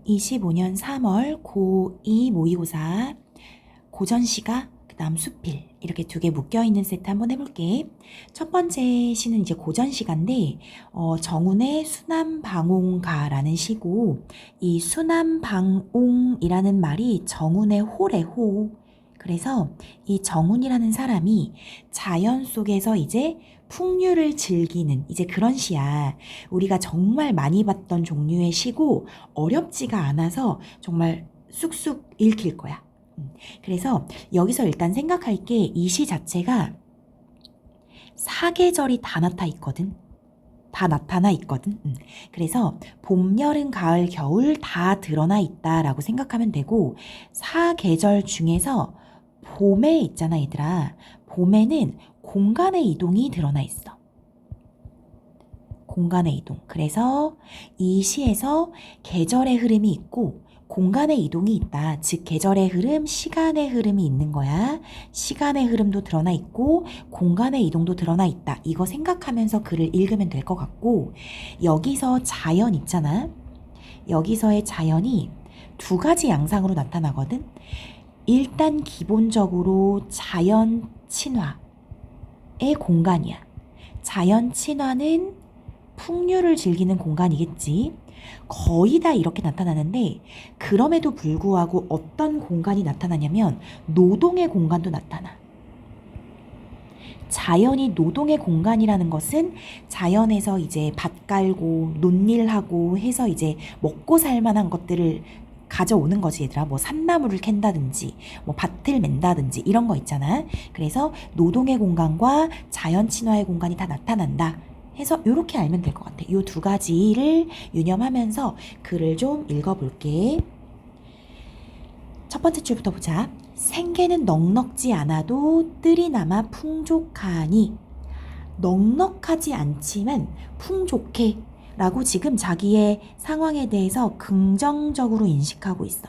25년 3월 고2 모의고사 고전시가 그다음 수필 이렇게 두 개 묶여있는 세트 한번 해볼게. 첫 번째 시는 이제 고전시가인데 정운의 수남방옹가라는 시고, 이 수남방옹이라는 말이 정운의 호래 호. 그래서 이 정운이라는 사람이 자연 속에서 이제 풍류를 즐기는 이제 그런 시야. 우리가 정말 많이 봤던 종류의 시고 어렵지가 않아서 정말 쑥쑥 읽힐 거야. 그래서 여기서 일단 생각할 게 이 시 자체가 사계절이 다 나타나 있거든. 그래서 봄, 여름, 가을, 겨울 다 드러나 있다라고 생각하면 되고, 사계절 중에서 봄에 있잖아, 얘들아. 봄에는 공간의 이동이 드러나 있어. 공간의 이동. 그래서 이 시에서 계절의 흐름이 있고 공간의 이동이 있다. 즉 계절의 흐름, 시간의 흐름이 있는 거야. 시간의 흐름도 드러나 있고 공간의 이동도 드러나 있다. 이거 생각하면서 글을 읽으면 될 것 같고, 여기서 자연 있잖아. 여기서의 자연이 두 가지 양상으로 나타나거든. 일단 기본적으로 자연 친화의 공간이야. 자연 친화는 풍류를 즐기는 공간이겠지. 거의 다 이렇게 나타나는데, 그럼에도 불구하고 어떤 공간이 나타나냐면 노동의 공간도 나타나. 자연이 노동의 공간이라는 것은 자연에서 이제 밭 갈고 논일하고 해서 이제 먹고 살 만한 것들을 가져오는 거지, 얘들아. 뭐 산나물을 캔다든지 뭐 밭을 맨다든지 이런 거 있잖아. 그래서 노동의 공간과 자연 친화의 공간이 다 나타난다 해서 이렇게 알면 될 것 같아. 이 두 가지를 유념하면서 글을 좀 읽어볼게. 첫 번째 줄부터 보자. 생계는 넉넉지 않아도 뜰이 남아 풍족하니. 넉넉하지 않지만 풍족해 라고 지금 자기의 상황에 대해서 긍정적으로 인식하고 있어.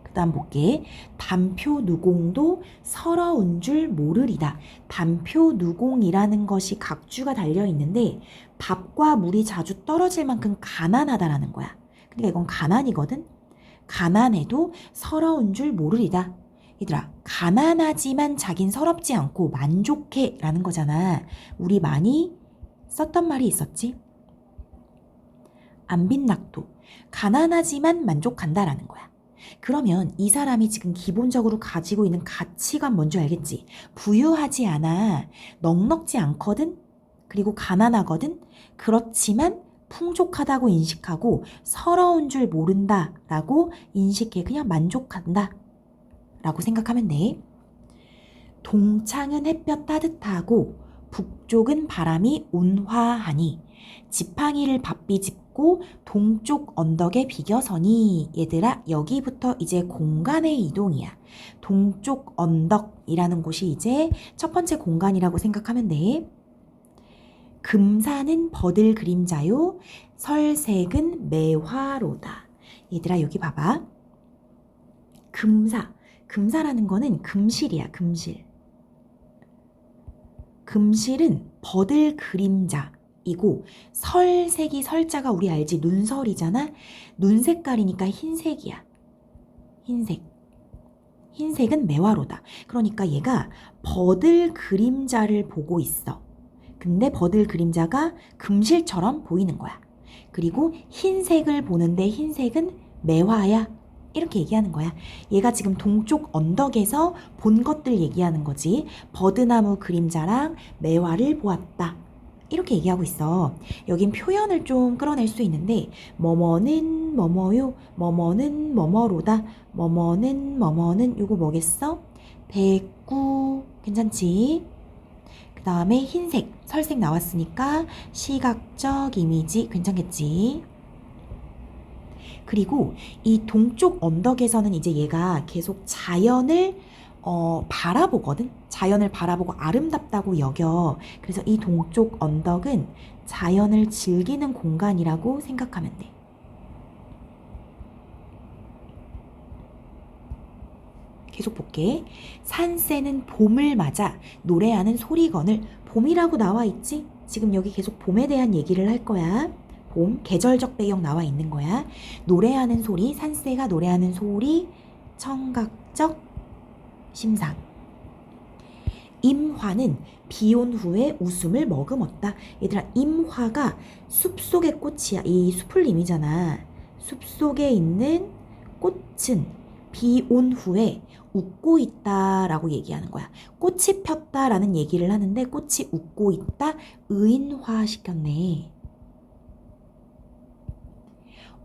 그 다음 볼게. 단표 누공도 서러운 줄 모르리다. 단표 누공이라는 것이 각주가 달려있는데 밥과 물이 자주 떨어질 만큼 가난하다라는 거야. 그러니까 이건 가난이거든. 가난해도 서러운 줄 모르리다. 얘들아, 가난하지만 자긴 서럽지 않고 만족해 라는 거잖아. 우리 많이 썼던 말이 있었지. 안빈낙도. 가난하지만 만족한다라는 거야. 그러면 이 사람이 지금 기본적으로 가지고 있는 가치관 뭔지 알겠지? 부유하지 않아. 넉넉지 않거든? 그리고 가난하거든? 그렇지만 풍족하다고 인식하고 서러운 줄 모른다 라고 인식해. 그냥 만족한다 라고 생각하면 돼. 동창은 햇볕 따뜻하고 북쪽은 바람이 온화하니. 지팡이를 바삐 짚고 동쪽 언덕에 비겨서니. 얘들아, 여기부터 이제 공간의 이동이야. 동쪽 언덕이라는 곳이 이제 첫 번째 공간이라고 생각하면 돼. 금사는 버들 그림자요, 설색은 매화로다. 얘들아, 여기 봐봐. 금사라는 거는 금실이야, 금실. 금실은 버들 그림자이고, 설색이, 설자가 우리 알지? 눈설이잖아. 눈 색깔이니까 흰색이야. 흰색은 매화로다. 그러니까 얘가 버들 그림자를 보고 있어. 근데 버들 그림자가 금실처럼 보이는 거야. 그리고 흰색을 보는데 흰색은 매화야. 이렇게 얘기하는 거야. 얘가 지금 동쪽 언덕에서 본 것들 얘기하는 거지. 버드나무 그림자랑 매화를 보았다. 이렇게 얘기하고 있어. 여긴 표현을 좀 끌어낼 수 있는데, 뭐뭐는 뭐뭐요, 뭐뭐는 뭐뭐로다, 뭐뭐는 요거 뭐겠어? 백구. 괜찮지? 그 다음에 흰색, 설색 나왔으니까 시각적 이미지 괜찮겠지? 그리고 이 동쪽 언덕에서는 이제 얘가 계속 자연을 바라보거든. 자연을 바라보고 아름답다고 여겨. 그래서 이 동쪽 언덕은 자연을 즐기는 공간이라고 생각하면 돼. 계속 볼게. 산새는 봄을 맞아 노래하는 소리건을. 봄이라고 나와 있지? 지금 여기 계속 봄에 대한 얘기를 할 거야. 봄, 계절적 배경 나와 있는 거야. 노래하는 소리, 산새가 노래하는 소리, 청각적 심상. 임화는 비 온 후에 웃음을 머금었다. 얘들아, 임화가 숲속의 꽃이야. 이 숲풀림이잖아. 숲속에 있는 꽃은 비 온 후에 웃고 있다라고 얘기하는 거야. 꽃이 폈다라는 얘기를 하는데 꽃이 웃고 있다. 의인화 시켰네.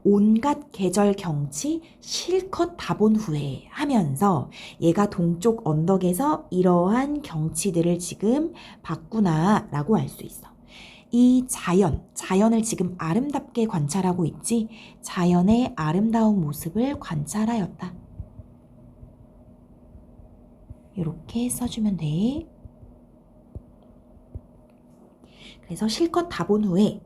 온갖 계절 경치 실컷 다 본 후에 하면서 얘가 동쪽 언덕에서 이러한 경치들을 지금 봤구나 라고 알 수 있어. 이 자연을 지금 아름답게 관찰하고 있지. 자연의 아름다운 모습을 관찰하였다. 이렇게 써주면 돼. 그래서 실컷 다 본 후에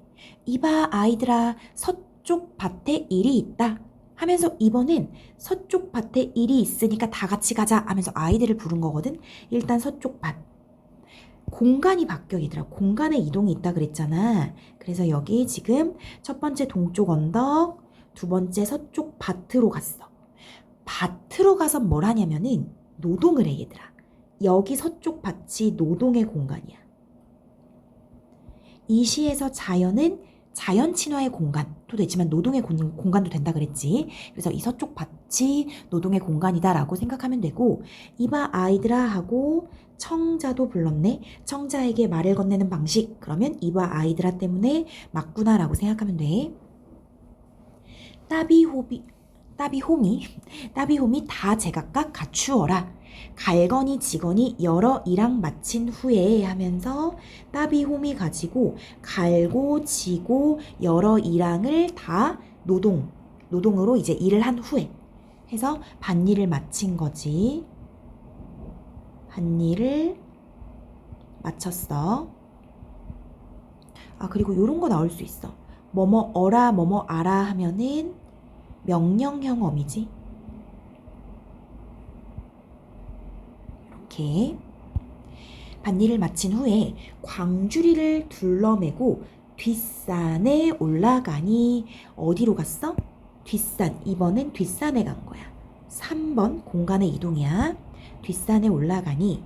이봐 아이들아 서쪽 밭에 일이 있다 하면서 이번엔 서쪽 밭에 일이 있으니까 다 같이 가자 하면서 아이들을 부른 거거든. 일단 서쪽 밭. 공간이 바뀌어 얘들아. 공간의 이동이 있다 그랬잖아. 그래서 여기 지금 첫 번째 동쪽 언덕, 두 번째 서쪽 밭으로 갔어. 밭으로 가서 뭘 하냐면은 노동을 해 얘들아. 여기 서쪽 밭이 노동의 공간이야. 이 시에서 자연은 자연 친화의 공간도 되지만 노동의 공간도 된다 그랬지. 그래서 이 서쪽 밭이 노동의 공간이다 라고 생각하면 되고, 이봐 아이들아 하고 청자도 불렀네. 청자에게 말을 건네는 방식. 그러면 이봐 아이들아 때문에 맞구나 라고 생각하면 돼. 따비홈이 다 제각각 갖추어라. 갈거니 지거니 여러 일랑 마친 후에 하면서 따비홈이 가지고 갈고 지고 여러 일랑을 다 노동으로 이제 일을 한 후에 해서 밭일을 마친 거지. 밭일을 마쳤어. 아, 그리고 요런 거 나올 수 있어. 뭐뭐 어라 뭐뭐 알아 하면은 명령형 어미지. 이렇게 밭일을 마친 후에 광주리를 둘러매고 뒷산에 올라가니. 어디로 갔어? 뒷산. 이번엔 뒷산에 간 거야. 3번 공간의 이동이야. 뒷산에 올라가니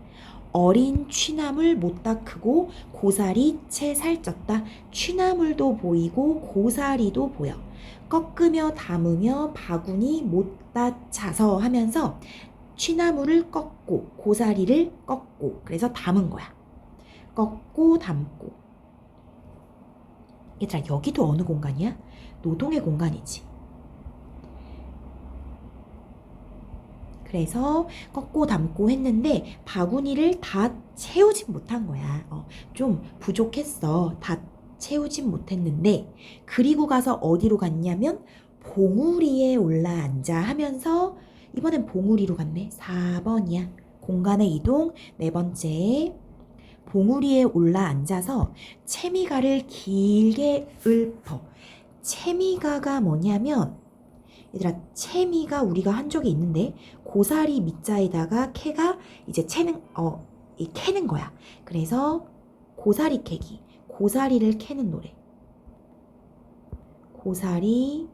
어린 취나물 못다 크고 고사리 채 살쪘다. 취나물도 보이고 고사리도 보여. 꺾으며 담으며 바구니 못다 차서 하면서 취나물을 꺾고 고사리를 꺾고 그래서 담은 거야. 꺾고 담고. 얘들아 여기도 어느 공간이야? 노동의 공간이지. 그래서 꺾고 담고 했는데 바구니를 다 채우진 못한 거야. 좀 부족했어. 다 채우진 못했는데 그리고 가서 어디로 갔냐면 봉우리에 올라앉아 하면서 이번엔 봉우리로 갔네. 4번이야. 공간의 이동. 네 번째. 봉우리에 올라앉아서 채미가를 길게 읊어. 채미가가 뭐냐면 얘들아 채미가 우리가 한 적이 있는데 고사리 밑자에다가 캐가 이제 캐는 거야. 그래서 고사리 캐기. 고사리를 캐는 노래. 고사리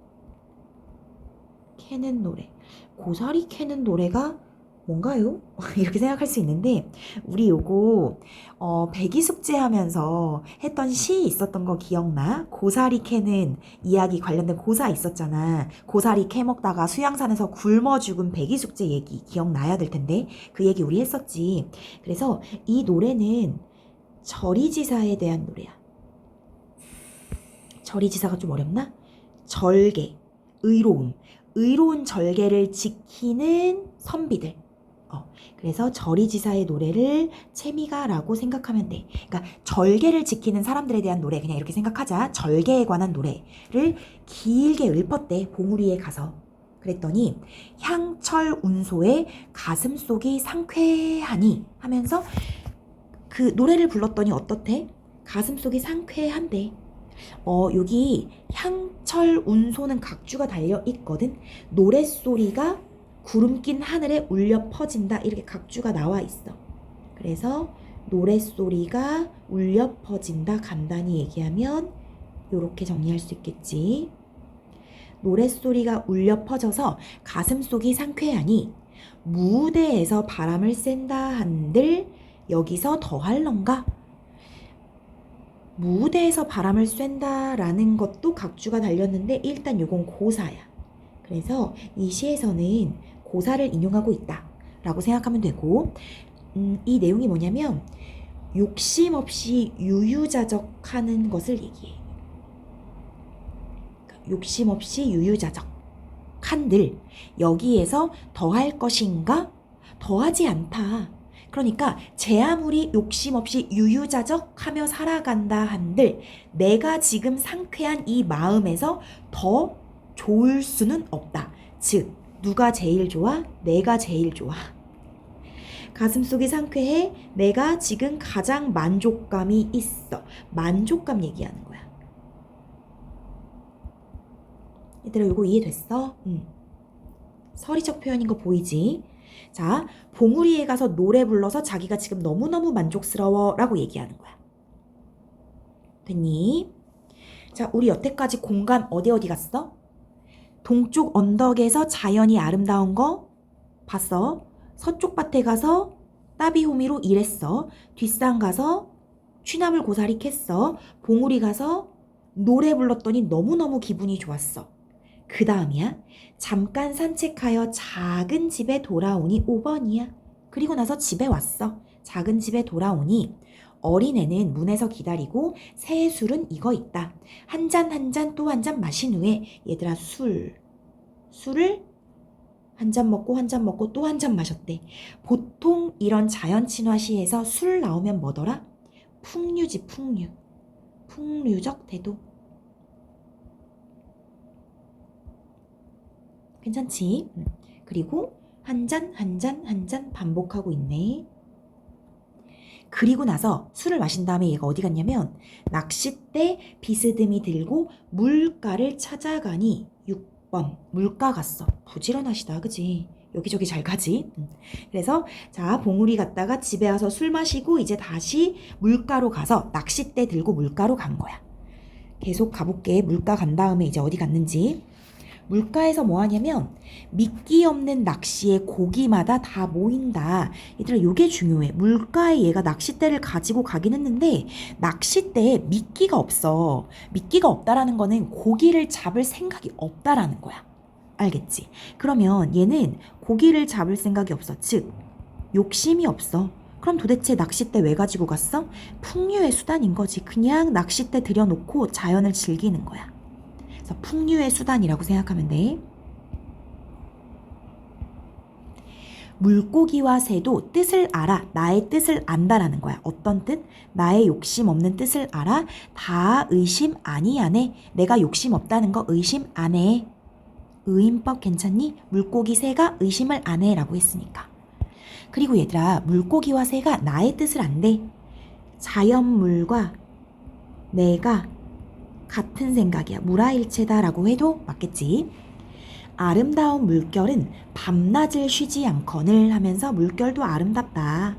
캐는 노래. 고사리 캐는 노래가 뭔가요? 이렇게 생각할 수 있는데 우리 요거 배기숙제 하면서 했던 시 있었던 거 기억나? 고사리 캐는 이야기 관련된 고사 있었잖아. 고사리 캐 먹다가 수양산에서 굶어 죽은 배기숙제 얘기 기억나야 될 텐데 그 얘기 우리 했었지. 그래서 이 노래는 절이지사에 대한 노래야. 절이지사가 좀 어렵나? 절개, 의로운 절개를 지키는 선비들. 그래서 절이지사의 노래를 채미가라고 생각하면 돼. 그러니까 절개를 지키는 사람들에 대한 노래 그냥 이렇게 생각하자. 절개에 관한 노래를 길게 읊었대. 봉우리에 가서. 그랬더니 향철 운소의 가슴속이 상쾌하니 하면서 그 노래를 불렀더니 어떻대? 가슴속이 상쾌한데. 여기 향철 운소는 각주가 달려 있거든. 노랫소리가 구름 낀 하늘에 울려 퍼진다. 이렇게 각주가 나와 있어. 그래서 노랫소리가 울려 퍼진다. 간단히 얘기하면 요렇게 정리할 수 있겠지. 노랫소리가 울려 퍼져서 가슴속이 상쾌하니 무대에서 바람을 쐰다 한들 여기서 더할런가? 무대에서 바람을 쐰다라는 것도 각주가 달렸는데 일단 요건 고사야. 그래서 이 시에서는 고사를 인용하고 있다 라고 생각하면 되고, 이 내용이 뭐냐면 욕심 없이 유유자적하는 것을 얘기해. 욕심 없이 유유자적한들 여기에서 더할 것인가? 더하지 않다. 그러니까 제 아무리 욕심 없이 유유자적하며 살아간다 한들 내가 지금 상쾌한 이 마음에서 더 좋을 수는 없다. 즉 누가 제일 좋아? 내가 제일 좋아. 가슴속이 상쾌해. 내가 지금 가장 만족감이 있어. 만족감 얘기하는 거야. 얘들아 이거 이해됐어? 서리적 표현인 거 보이지? 자, 봉우리에 가서 노래 불러서 자기가 지금 너무너무 만족스러워 라고 얘기하는 거야. 됐니? 자, 우리 여태까지 공간 어디 갔어? 동쪽 언덕에서 자연이 아름다운 거 봤어? 서쪽 밭에 가서 따비호미로 일했어. 뒷산 가서 취나물 고사리 캤어. 봉우리 가서 노래 불렀더니 너무너무 기분이 좋았어. 그 다음이야. 잠깐 산책하여 작은 집에 돌아오니 5번이야. 그리고 나서 집에 왔어. 작은 집에 돌아오니 어린애는 문에서 기다리고 새 술은 익어 있다. 한 잔 한 잔 또 한 잔 마신 후에 얘들아 술을 한 잔 먹고 한 잔 먹고 또 한 잔 마셨대. 보통 이런 자연 친화 시에서 술 나오면 뭐더라? 풍류지 풍류. 풍류적 태도. 괜찮지? 그리고 한 잔 한 잔 한 잔 반복하고 있네. 그리고 나서 술을 마신 다음에 얘가 어디 갔냐면 낚싯대 비스듬히 들고 물가를 찾아가니 6번 물가 갔어. 부지런하시다 그지? 여기저기 잘 가지? 그래서 자 봉우리 갔다가 집에 와서 술 마시고 이제 다시 물가로 가서 낚싯대 들고 물가로 간 거야. 계속 가볼게. 물가 간 다음에 이제 어디 갔는지. 물가에서 뭐 하냐면 미끼 없는 낚시에 고기마다 다 모인다. 얘들아 요게 중요해. 물가에 얘가 낚싯대를 가지고 가긴 했는데 낚싯대에 미끼가 없어. 미끼가 없다라는 거는 고기를 잡을 생각이 없다라는 거야. 알겠지? 그러면 얘는 고기를 잡을 생각이 없어. 즉 욕심이 없어. 그럼 도대체 낚싯대 왜 가지고 갔어? 풍류의 수단인 거지. 그냥 낚싯대 들여놓고 자연을 즐기는 거야. 풍류의 수단이라고 생각하면 돼. 물고기와 새도 뜻을 알아. 나의 뜻을 안다라는 거야. 어떤 뜻? 나의 욕심 없는 뜻을 알아. 다 의심 아니 안 해. 내가 욕심 없다는 거 의심 안 해. 의인법 괜찮니? 물고기 새가 의심을 안 해 라고 했으니까. 그리고 얘들아 물고기와 새가 나의 뜻을 안대. 자연물과 내가 같은 생각이야. 무라일체다라고 해도 맞겠지. 아름다운 물결은 밤낮을 쉬지 않거늘 하면서 물결도 아름답다.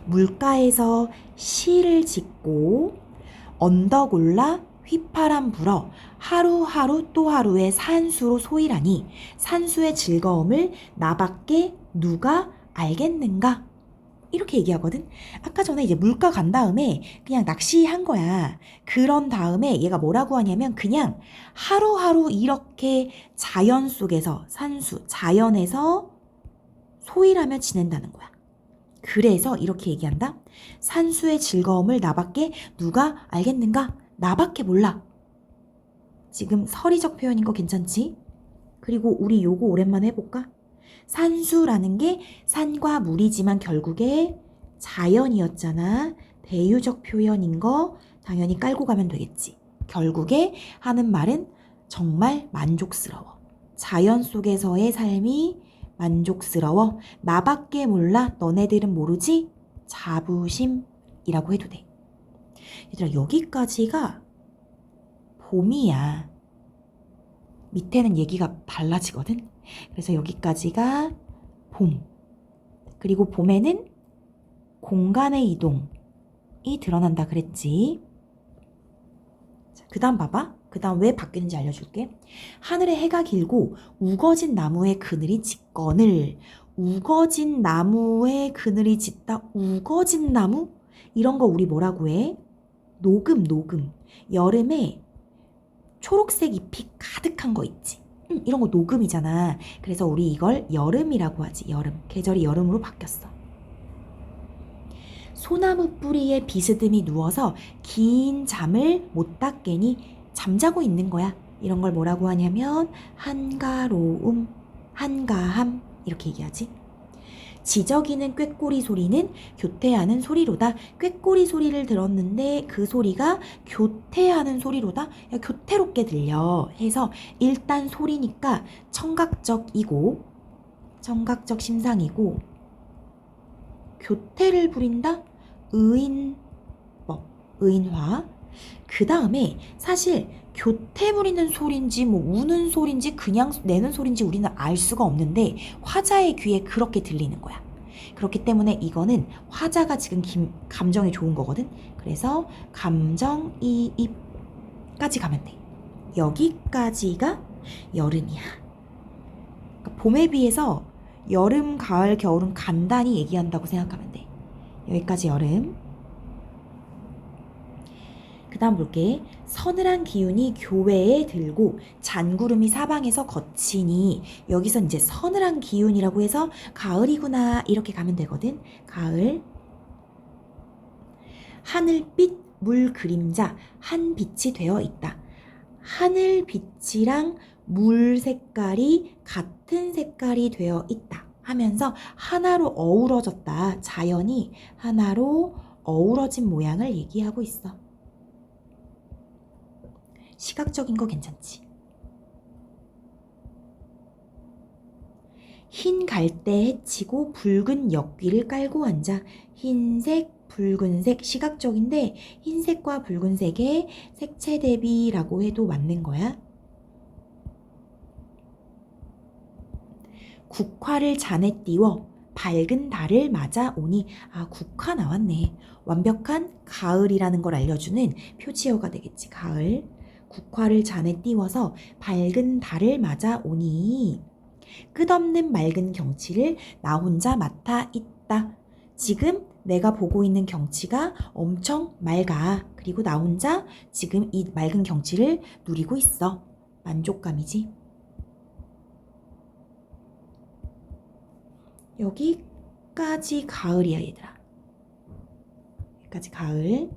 물가에서 시를 짓고 언덕 올라 휘파람 불어 하루하루 또 하루의 산수로 소일하니 산수의 즐거움을 나밖에 누가 알겠는가? 이렇게 얘기하거든. 아까 전에 이제 물가 간 다음에 그냥 낚시한 거야. 그런 다음에 얘가 뭐라고 하냐면 그냥 하루하루 이렇게 자연 속에서 산수, 자연에서 소일하며 지낸다는 거야. 그래서 이렇게 얘기한다. 산수의 즐거움을 나밖에 누가 알겠는가? 나밖에 몰라. 지금 서리적 표현인 거 괜찮지? 그리고 우리 요거 오랜만에 해볼까? 산수라는 게 산과 물이지만 결국에 자연이었잖아. 대유적 표현인 거 당연히 깔고 가면 되겠지. 결국에 하는 말은 정말 만족스러워. 자연 속에서의 삶이 만족스러워. 나밖에 몰라. 너네들은 모르지? 자부심이라고 해도 돼. 얘들아 여기까지가 봄이야. 밑에는 얘기가 달라지거든. 그래서 여기까지가 봄. 그리고 봄에는 공간의 이동이 드러난다 그랬지. 자, 그 다음 봐봐. 그 다음 왜 바뀌는지 알려줄게. 하늘에 해가 길고 우거진 나무에 그늘이 짙거늘. 우거진 나무에 그늘이 짙다. 우거진 나무? 이런 거 우리 뭐라고 해? 녹음, 녹음. 여름에 초록색 잎이 가득한 거 있지. 이런 거 녹음이잖아. 그래서 우리 이걸 여름이라고 하지. 여름. 계절이 여름으로 바뀌었어. 소나무 뿌리에 비스듬히 누워서 긴 잠을 못 닦겠니 잠자고 있는 거야. 이런 걸 뭐라고 하냐면 한가로움, 한가함 이렇게 얘기하지. 지저귀는 꾀꼬리 소리는 교태하는 소리로다. 꾀꼬리 소리를 들었는데 그 소리가 교태하는 소리로다. 야, 교태롭게 들려 해서 일단 소리니까 청각적이고 청각적 심상이고 교태를 부린다? 의인법, 의인화. 그 다음에 사실 교태 부리는 소리인지 뭐 우는 소리인지 그냥 내는 소리인지 우리는 알 수가 없는데 화자의 귀에 그렇게 들리는 거야. 그렇기 때문에 이거는 화자가 지금 감정이 좋은 거거든. 그래서 감정이입까지 가면 돼. 여기까지가 여름이야. 그러니까 봄에 비해서 여름, 가을, 겨울은 간단히 얘기한다고 생각하면 돼. 여기까지 여름. 그 다음 볼게. 서늘한 기운이 교외에 들고 잔구름이 사방에서 거치니. 여기서 이제 서늘한 기운이라고 해서 가을이구나 이렇게 가면 되거든. 가을. 하늘빛 물 그림자 한 빛이 되어 있다. 하늘 빛이랑 물 색깔이 같은 색깔이 되어 있다 하면서 하나로 어우러졌다. 자연이 하나로 어우러진 모양을 얘기하고 있어. 시각적인 거 괜찮지? 흰 갈대 해치고 붉은 역귀를 깔고 앉아. 흰색, 붉은색 시각적인데 흰색과 붉은색의 색채 대비라고 해도 맞는 거야. 국화를 잔에 띄워 밝은 달을 맞아 오니. 아, 국화 나왔네. 완벽한 가을이라는 걸 알려주는 표지어가 되겠지. 가을. 국화를 잔에 띄워서 밝은 달을 맞아 오니. 끝없는 맑은 경치를 나 혼자 맡아 있다. 지금 내가 보고 있는 경치가 엄청 맑아. 그리고 나 혼자 지금 이 맑은 경치를 누리고 있어. 만족감이지. 여기까지 가을이야, 얘들아. 여기까지 가을.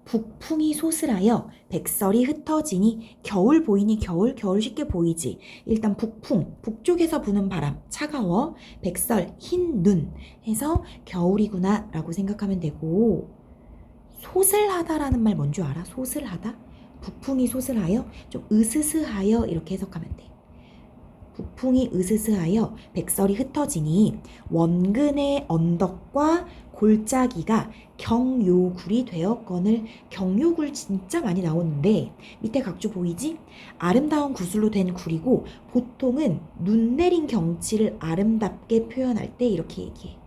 북풍이 소슬하여 백설이 흩어지니. 겨울 보이니? 겨울? 겨울 쉽게 보이지. 일단 북풍, 북쪽에서 부는 바람, 차가워. 백설, 흰 눈 해서 겨울이구나 라고 생각하면 되고. 소슬하다라는 말 뭔 줄 알아? 소슬하다? 북풍이 소슬하여, 좀 으스스하여 이렇게 해석하면 돼. 북풍이 으스스하여 백설이 흩어지니 원근의 언덕과 골짜기가 경요굴이 되었거늘. 경요굴 진짜 많이 나오는데 밑에 각주 보이지? 아름다운 구슬로 된 굴이고 보통은 눈 내린 경치를 아름답게 표현할 때 이렇게 얘기해.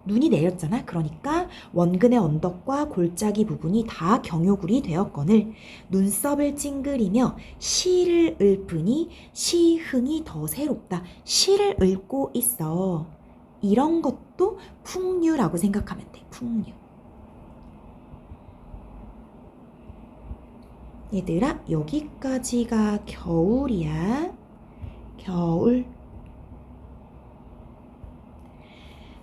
눈이 내렸잖아. 그러니까 원근의 언덕과 골짜기 부분이 다 경요굴이 되었거늘. 눈썹을 찡그리며 시를 읊으니 시흥이 더 새롭다. 시를 읊고 있어. 이런 것도 풍류라고 생각하면 돼. 풍류. 얘들아, 여기까지가 겨울이야. 겨울.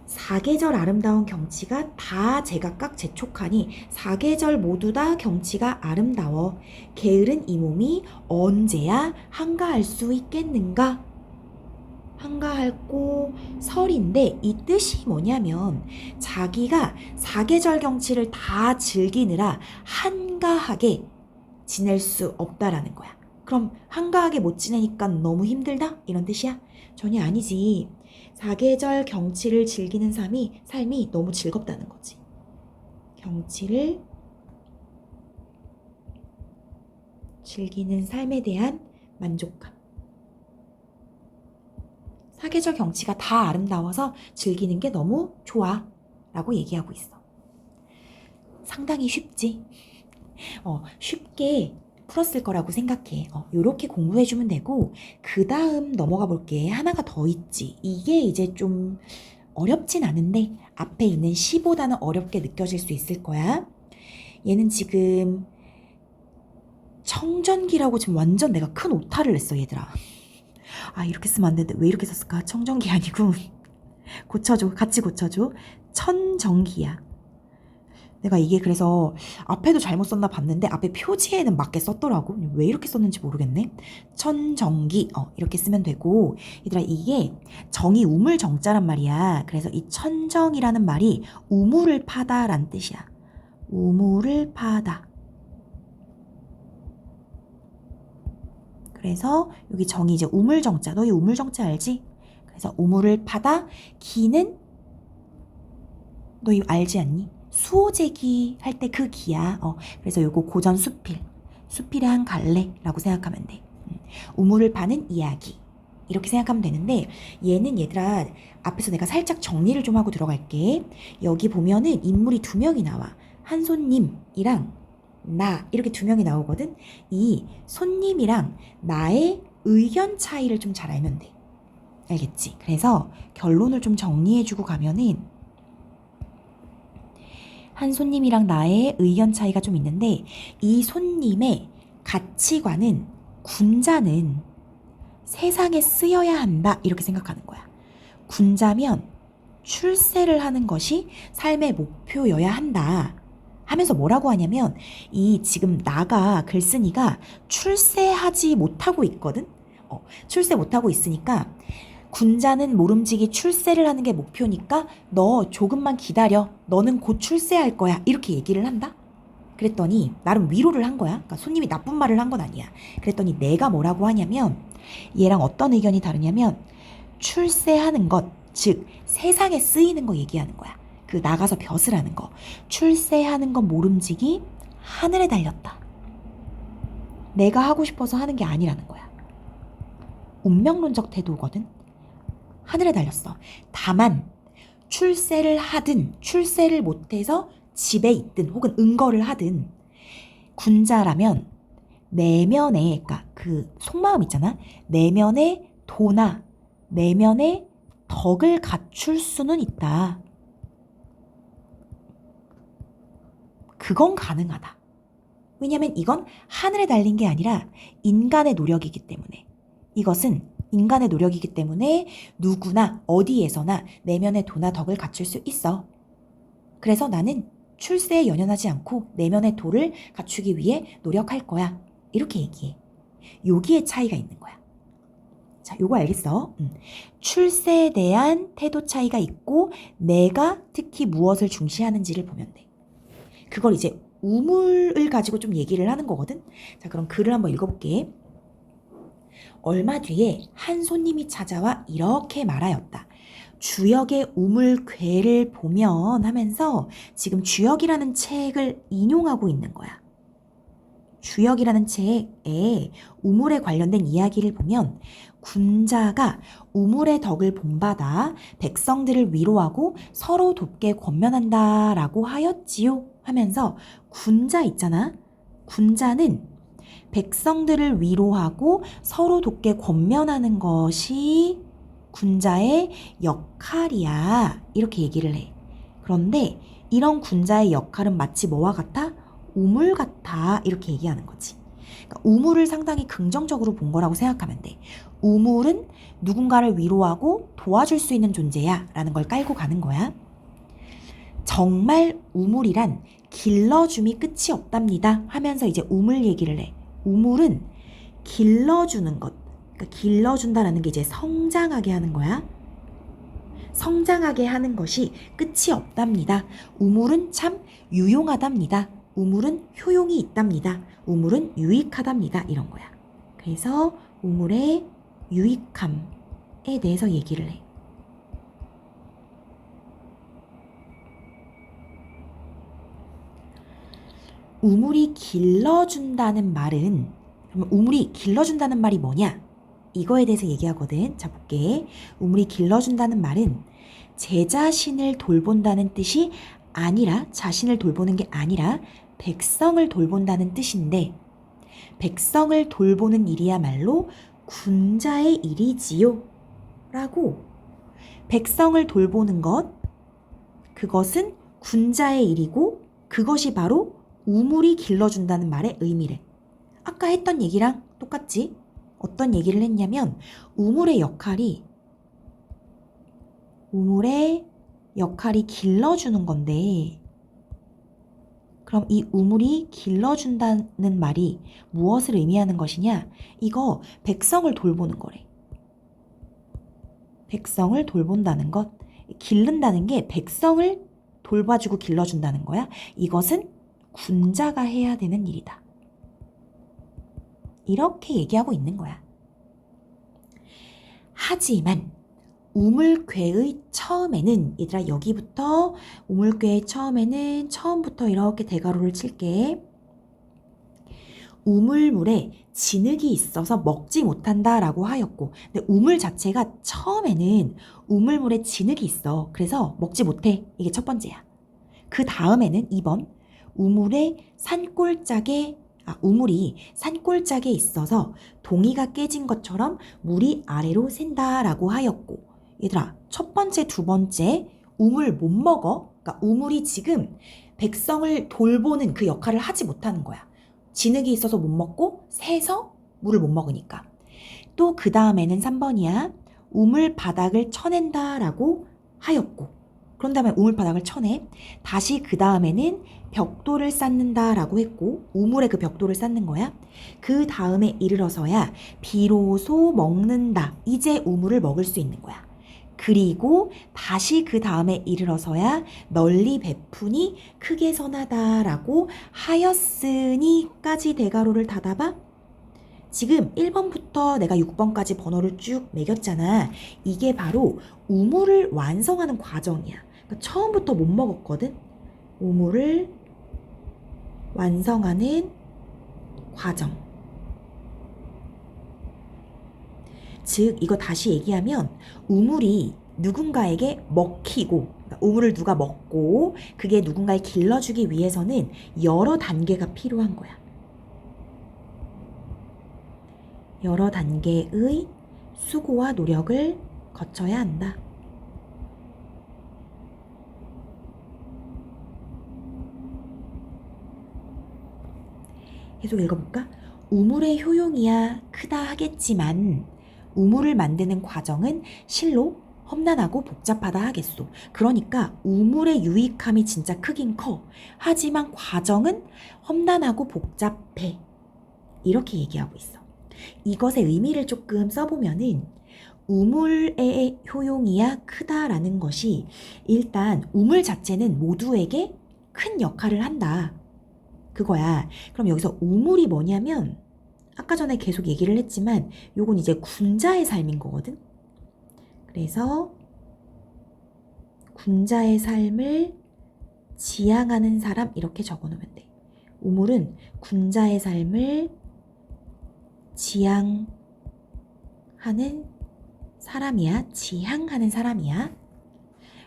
사계절 아름다운 경치가 다 제각각 재촉하니. 사계절 모두 다 경치가 아름다워. 게으른 이 몸이 언제야 한가할 수 있겠는가? 한가할고 설인데 이 뜻이 뭐냐면 자기가 사계절 경치를 다 즐기느라 한가하게 지낼 수 없다라는 거야. 그럼 한가하게 못 지내니까 너무 힘들다? 이런 뜻이야? 전혀 아니지. 사계절 경치를 즐기는 삶이 너무 즐겁다는 거지. 경치를 즐기는 삶에 대한 만족감. 사계절 경치가 다 아름다워서 즐기는 게 너무 좋아 라고 얘기하고 있어. 상당히 쉽지? 쉽게 풀었을 거라고 생각해. 요렇게 공부해주면 되고, 그 다음 넘어가 볼게. 하나가 더 있지. 이게 이제 좀 어렵진 않은데, 앞에 있는 시보다는 어렵게 느껴질 수 있을 거야. 얘는 지금 청전기라고 지금 완전 내가 큰 오타를 냈어, 얘들아. 이렇게 쓰면 안 되는데 왜 이렇게 썼을까? 청전기 아니고 고쳐줘. 같이 고쳐줘. 천정기야. 내가 이게 그래서 앞에도 잘못 썼나 봤는데 앞에 표지에는 맞게 썼더라고. 왜 이렇게 썼는지 모르겠네. 천정기 이렇게 쓰면 되고, 얘들아 이게 정이 우물 정자란 말이야. 그래서 이 천정이라는 말이 우물을 파다란 뜻이야. 우물을 파다. 그래서 여기 정이 이제 우물정자. 너희 우물정자 알지? 그래서 우물을 파다. 기는 너희 알지 않니? 수호제기 할 때 그 기야. 그래서 요거 고전 수필. 수필의 한 갈래라고 생각하면 돼. 우물을 파는 이야기. 이렇게 생각하면 되는데, 얘는 얘들아 앞에서 내가 살짝 정리를 좀 하고 들어갈게. 여기 보면은 인물이 2명이 나와. 한 손님이랑 나 이렇게 2명이 나오거든. 이 손님이랑 나의 의견 차이를 좀 잘 알면 돼. 알겠지? 그래서 결론을 좀 정리해주고 가면은, 한 손님이랑 나의 의견 차이가 좀 있는데, 이 손님의 가치관은 군자는 세상에 쓰여야 한다 이렇게 생각하는 거야. 군자면 출세를 하는 것이 삶의 목표여야 한다 하면서 뭐라고 하냐면, 이 지금 나가 글쓴이가 출세하지 못하고 있거든. 출세 못하고 있으니까 군자는 모름지기 출세를 하는 게 목표니까 너 조금만 기다려. 너는 곧 출세할 거야. 이렇게 얘기를 한다. 그랬더니 나름 위로를 한 거야. 그러니까 손님이 나쁜 말을 한 건 아니야. 그랬더니 내가 뭐라고 하냐면, 얘랑 어떤 의견이 다르냐면, 출세하는 것, 즉 세상에 쓰이는 거 얘기하는 거야. 그 나가서 벼슬 하는 거. 출세하는 건 모름지기 하늘에 달렸다. 내가 하고 싶어서 하는 게 아니라는 거야. 운명론적 태도거든. 하늘에 달렸어. 다만 출세를 하든 출세를 못해서 집에 있든 혹은 은거를 하든, 군자라면 내면에, 그러니까 그 속마음 있잖아. 내면에 도나 내면에 덕을 갖출 수는 있다. 그건 가능하다. 왜냐면 이건 하늘에 달린 게 아니라 인간의 노력이기 때문에. 이것은 인간의 노력이기 때문에 누구나 어디에서나 내면의 도나 덕을 갖출 수 있어. 그래서 나는 출세에 연연하지 않고 내면의 도를 갖추기 위해 노력할 거야. 이렇게 얘기해. 여기에 차이가 있는 거야. 자, 요거 알겠어? 출세에 대한 태도 차이가 있고, 내가 특히 무엇을 중시하는지를 보면 돼. 그걸 이제 우물을 가지고 좀 얘기를 하는 거거든. 자, 그럼 글을 한번 읽어볼게. 얼마 뒤에 한 손님이 찾아와 이렇게 말하였다. 주역의 우물괴를 보면 하면서 지금 주역이라는 책을 인용하고 있는 거야. 주역이라는 책에 우물에 관련된 이야기를 보면, 군자가 우물의 덕을 본받아 백성들을 위로하고 서로 돕게 권면한다라고 하였지요 하면서, 군자 있잖아. 군자는 백성들을 위로하고 서로 돕게 권면하는 것이 군자의 역할이야. 이렇게 얘기를 해. 그런데 이런 군자의 역할은 마치 뭐와 같아? 우물 같아. 이렇게 얘기하는 거지. 그러니까 우물을 상당히 긍정적으로 본 거라고 생각하면 돼. 우물은 누군가를 위로하고 도와줄 수 있는 존재야 라는 걸 깔고 가는 거야. 정말 우물이란 길러줌이 끝이 없답니다 하면서 이제 우물 얘기를 해. 우물은 길러주는 것, 그러니까 길러준다라는 게 이제 성장하게 하는 거야. 성장하게 하는 것이 끝이 없답니다. 우물은 참 유용하답니다. 우물은 효용이 있답니다. 우물은 유익하답니다. 이런 거야. 그래서 우물의 유익함에 대해서 얘기를 해. 우물이 길러준다는 말은, 그러면 우물이 길러준다는 말이 뭐냐? 이거에 대해서 얘기하거든. 자, 볼게. 우물이 길러준다는 말은 제 자신을 돌본다는 뜻이 아니라 자신을 돌보는 게 아니라 백성을 돌본다는 뜻인데 백성을 돌보는 일이야말로 군자의 일이지요 라고 백성을 돌보는 것 그것은 군자의 일이고 그것이 바로 우물이 길러준다는 말의 의미래. 아까 했던 얘기랑 똑같지? 어떤 얘기를 했냐면 우물의 역할이 길러주는 건데 그럼 이 우물이 길러준다는 말이 무엇을 의미하는 것이냐? 이거 백성을 돌보는 거래. 백성을 돌본다는 것, 기른다는 게 백성을 돌봐주고 길러준다는 거야. 이것은 군자가 해야 되는 일이다. 이렇게 얘기하고 있는 거야. 하지만 우물괴의 처음에는 얘들아 여기부터 우물괴의 처음에는 처음부터 이렇게 대괄호를 칠게. 우물물에 진흙이 있어서 먹지 못한다 라고 하였고 근데 우물 자체가 처음에는 우물물에 진흙이 있어. 그래서 먹지 못해. 이게 첫 번째야. 그 다음에는 2번 우물이 산골짜기에 있어서 동이가 깨진 것처럼 물이 아래로 샌다 라고 하였고 얘들아 첫 번째 두 번째 우물 못 먹어. 그러니까 우물이 지금 백성을 돌보는 그 역할을 하지 못하는 거야. 진흙이 있어서 못 먹고 새서 물을 못 먹으니까. 또 그 다음에는 3번이야. 우물 바닥을 쳐낸다 라고 하였고 그런 다음에 우물 바닥을 쳐내. 다시 그 다음에는 벽돌을 쌓는다 라고 했고 우물에 그 벽돌을 쌓는 거야. 그 다음에 이르러서야 비로소 먹는다. 이제 우물을 먹을 수 있는 거야. 그리고 다시 그 다음에 이르러서야 널리 베푸니 크게 선하다 라고 하였으니까지 대괄호를 닫아봐. 지금 1번부터 내가 6번까지 번호를 쭉 매겼잖아. 이게 바로 우물을 완성하는 과정이야. 그러니까 처음부터 못 먹었거든. 우물을 완성하는 과정. 즉 이거 다시 얘기하면 우물이 누군가에게 먹히고 그러니까 우물을 누가 먹고 그게 누군가에 길러주기 위해서는 여러 단계가 필요한 거야. 여러 단계의 수고와 노력을 거쳐야 한다. 계속 읽어볼까? 우물의 효용이야 크다 하겠지만 우물을 만드는 과정은 실로 험난하고 복잡하다 하겠소. 그러니까 우물의 유익함이 진짜 크긴 커. 하지만 과정은 험난하고 복잡해. 이렇게 얘기하고 있어. 이것의 의미를 조금 써보면은 우물의 효용이야 크다라는 것이 일단 우물 자체는 모두에게 큰 역할을 한다. 그거야. 그럼 여기서 우물이 뭐냐면 아까 전에 계속 얘기를 했지만 요건 이제 군자의 삶인 거거든. 그래서 군자의 삶을 지향하는 사람 이렇게 적어놓으면 돼. 우물은 군자의 삶을 지향하는 사람이야. 지향하는 사람이야.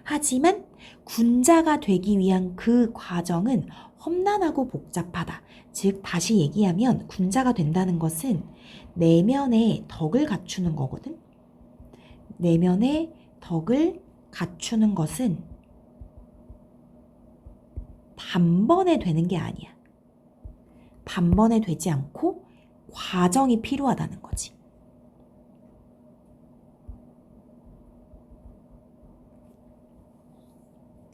하지만 군자가 되기 위한 그 과정은 험난하고 복잡하다. 즉 다시 얘기하면 군자가 된다는 것은 내면의 덕을 갖추는 거거든. 내면의 덕을 갖추는 것은 단번에 되는 게 아니야. 단번에 되지 않고 과정이 필요하다는 거지.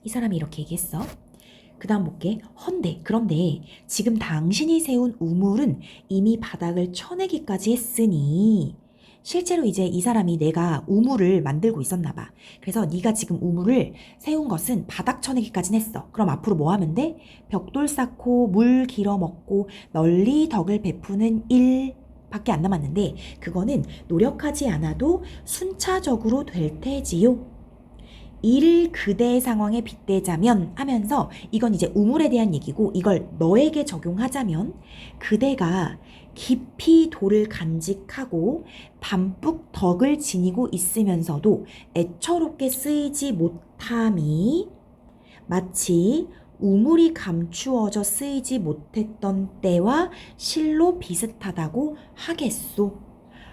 이 사람이 이렇게 얘기했어. 그 다음 볼게. 그런데 지금 당신이 세운 우물은 이미 바닥을 쳐내기까지 했으니 실제로 이제 이 사람이 내가 우물을 만들고 있었나 봐. 그래서 네가 지금 우물을 세운 것은 바닥 쳐내기까지는 했어. 그럼 앞으로 뭐 하면 돼? 벽돌 쌓고 물 길어 먹고 널리 덕을 베푸는 일 밖에 안 남았는데 그거는 노력하지 않아도 순차적으로 될 테지요. 이를 그대의 상황에 빗대자면 하면서 이건 이제 우물에 대한 얘기고 이걸 너에게 적용하자면 그대가 깊이 돌을 간직하고 담뿍 덕을 지니고 있으면서도 애처롭게 쓰이지 못함이 마치 우물이 감추어져 쓰이지 못했던 때와 실로 비슷하다고 하겠소.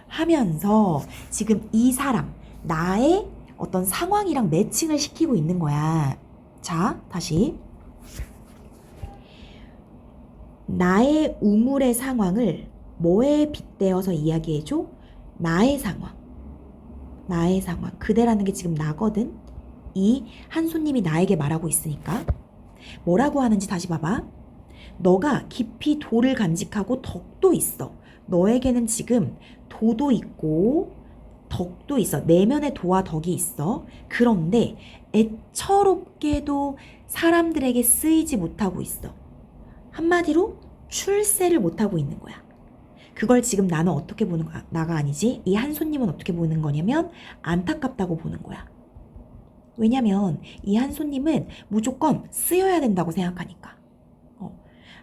하면서 지금 이 사람, 나의 어떤 상황이랑 매칭을 시키고 있는 거야. 자, 다시. 나의 우물의 상황을 뭐에 빗대어서 이야기해줘? 나의 상황. 나의 상황. 그대라는 게 지금 나거든. 이 한손님이 나에게 말하고 있으니까. 뭐라고 하는지 다시 봐봐. 너가 깊이 도를 간직하고 덕도 있어. 너에게는 지금 도도 있고 덕도 있어. 내면에 도와 덕이 있어. 그런데 애처롭게도 사람들에게 쓰이지 못하고 있어. 한마디로 출세를 못하고 있는 거야. 그걸 지금 나는 어떻게 보는 거야? 나가 아니지. 이 한손님은 어떻게 보는 거냐면 안타깝다고 보는 거야. 왜냐면 이 한손님은 무조건 쓰여야 된다고 생각하니까.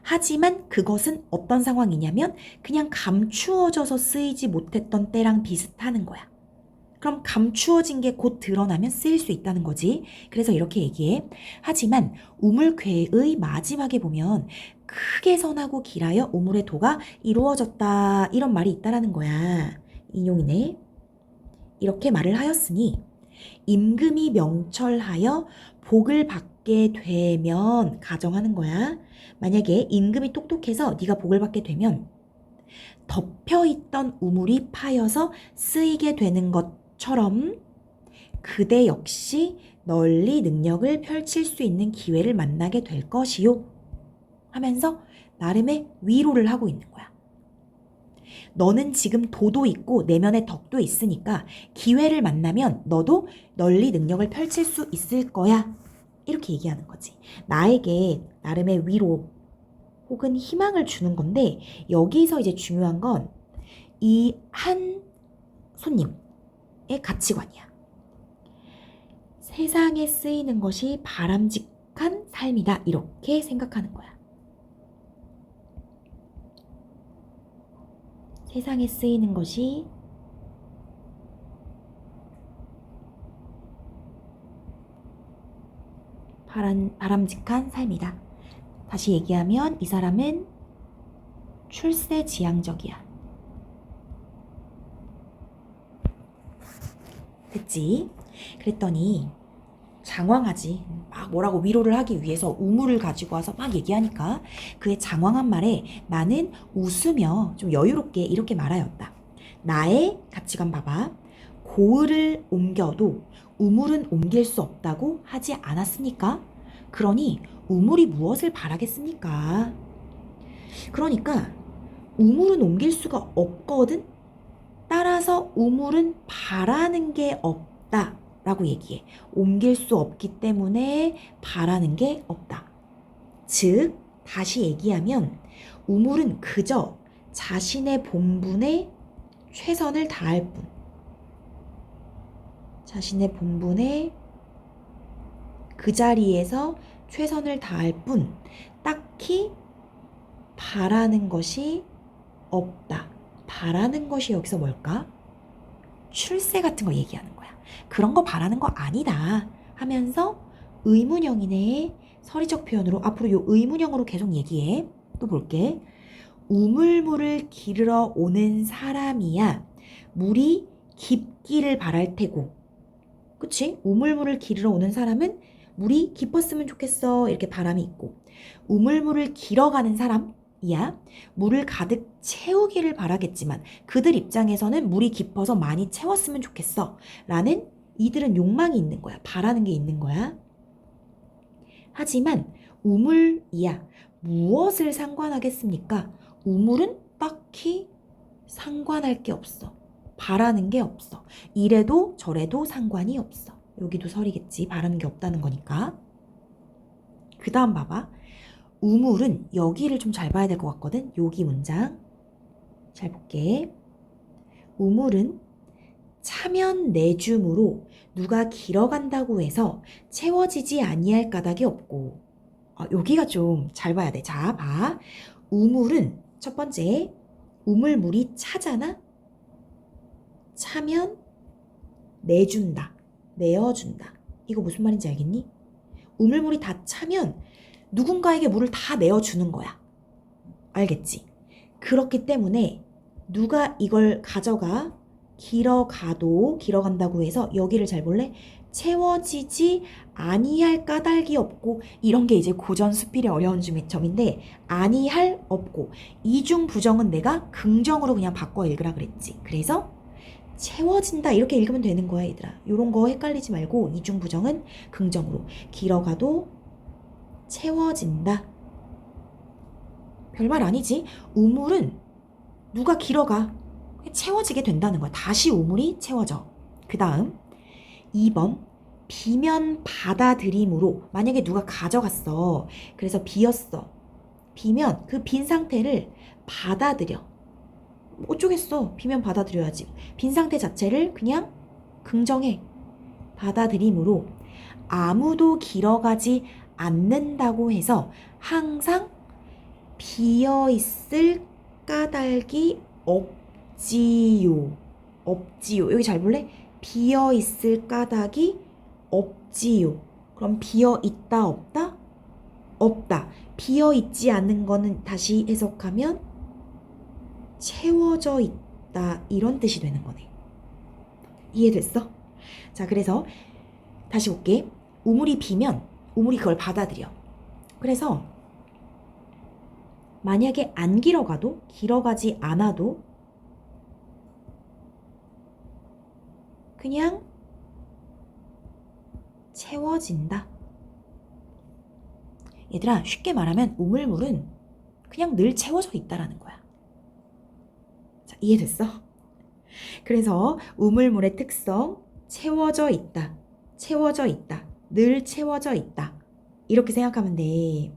하지만 그것은 어떤 상황이냐면 그냥 감추어져서 쓰이지 못했던 때랑 비슷하는 거야. 그럼 감추어진 게 곧 드러나면 쓰일 수 있다는 거지. 그래서 이렇게 얘기해. 하지만 우물괴의 마지막에 보면 크게 선하고 길하여 우물의 도가 이루어졌다. 이런 말이 있다라는 거야. 인용이네. 이렇게 말을 하였으니 임금이 명철하여 복을 받게 되면 가정하는 거야. 만약에 임금이 똑똑해서 네가 복을 받게 되면 덮여있던 우물이 파여서 쓰이게 되는 것처럼 그대 역시 널리 능력을 펼칠 수 있는 기회를 만나게 될 것이요. 하면서 나름의 위로를 하고 있는 거야. 너는 지금 도도 있고 내면에 덕도 있으니까 기회를 만나면 너도 널리 능력을 펼칠 수 있을 거야. 이렇게 얘기하는 거지. 나에게 나름의 위로 혹은 희망을 주는 건데 여기서 이제 중요한 건 이 한 손님의 가치관이야. 세상에 쓰이는 것이 바람직한 삶이다. 이렇게 생각하는 거야. 세상에 쓰이는 것이 바람직한 삶이다. 다시 얘기하면 이 사람은 출세지향적이야. 됐지? 그랬더니 장황하지. 막 뭐라고 위로를 하기 위해서 우물을 가지고 와서 막 얘기하니까 그의 장황한 말에 나는 웃으며 좀 여유롭게 이렇게 말하였다. 나의 가치관 봐봐. 고을을 옮겨도 우물은 옮길 수 없다고 하지 않았습니까? 그러니 우물이 무엇을 바라겠습니까? 그러니까 우물은 옮길 수가 없거든? 따라서 우물은 바라는 게 없다 라고 얘기해. 옮길 수 없기 때문에 바라는 게 없다. 즉 다시 얘기하면 우물은 그저 자신의 본분에 최선을 다할 뿐, 자신의 본분에 그 자리에서 최선을 다할 뿐 딱히 바라는 것이 없다. 바라는 것이 여기서 뭘까? 출세 같은 거 얘기하는 거야. 그런 거 바라는 거 아니다 하면서 의문형이네. 서리적 표현으로 앞으로 요 의문형으로 계속 얘기해. 또 볼게. 우물물을 기르러 오는 사람이야 물이 깊기를 바랄 테고. 그치? 우물물을 기르러 오는 사람은 물이 깊었으면 좋겠어 이렇게 바람이 있고, 우물물을 길어가는 사람이야 물을 가득 채우기를 바라겠지만 그들 입장에서는 물이 깊어서 많이 채웠으면 좋겠어 라는 이들은 욕망이 있는 거야. 바라는 게 있는 거야. 하지만 우물이야 무엇을 상관하겠습니까? 우물은 딱히 상관할 게 없어. 바라는 게 없어. 이래도 저래도 상관이 없어. 여기도 설이겠지. 바라는 게 없다는 거니까. 그 다음 봐봐. 우물은 여기를 좀 잘 봐야 될 것 같거든. 여기 문장 잘 볼게. 우물은 차면 내줌으로 누가 길어간다고 해서 채워지지 아니할 까닭이 없고. 여기가 좀 잘 봐야 돼. 자, 봐. 우물은 첫 번째 우물물이 차잖아. 차면 내준다. 내어준다. 이거 무슨 말인지 알겠니? 우물물이 다 차면 누군가에게 물을 다 내어주는 거야. 알겠지? 그렇기 때문에 누가 이걸 가져가 길어간다고 해서 여기를 잘 볼래? 채워지지 아니할 까닭이 없고 이런 게 이제 고전 수필의 어려운 점인데 아니할 없고 이중 부정은 내가 긍정으로 그냥 바꿔 읽으라 그랬지. 그래서 채워진다 이렇게 읽으면 되는 거야 얘들아. 요런 거 헷갈리지 말고 이중 부정은 긍정으로 길어가도 채워진다. 별말 아니지. 우물은 누가 길어가 채워지게 된다는 거야. 다시 우물이 채워져. 그 다음 2번 비면 받아들임으로 만약에 누가 가져갔어. 그래서 비었어. 비면 그 빈 상태를 받아들여. 어쩌겠어. 비면 받아들여야지. 빈 상태 자체를 그냥 긍정해. 받아들임으로 아무도 길어가지 않는다고 해서 항상 비어있을 까닭이 없지요. 없지요. 여기 잘 볼래? 비어있을 까닭이 없지요. 그럼 비어있다 없다? 없다. 비어있지 않은 거는 다시 해석하면 채워져 있다 이런 뜻이 되는 거네. 이해됐어? 자, 그래서 다시 볼게. 우물이 비면 우물이 그걸 받아들여. 그래서 만약에 안 길어가도 길어가지 않아도 그냥 채워진다. 얘들아, 쉽게 말하면 우물물은 그냥 늘 채워져 있다라는 거야. 자, 이해됐어? 그래서 우물물의 특성, 채워져 있다. 채워져 있다. 늘 채워져 있다. 이렇게 생각하면 돼.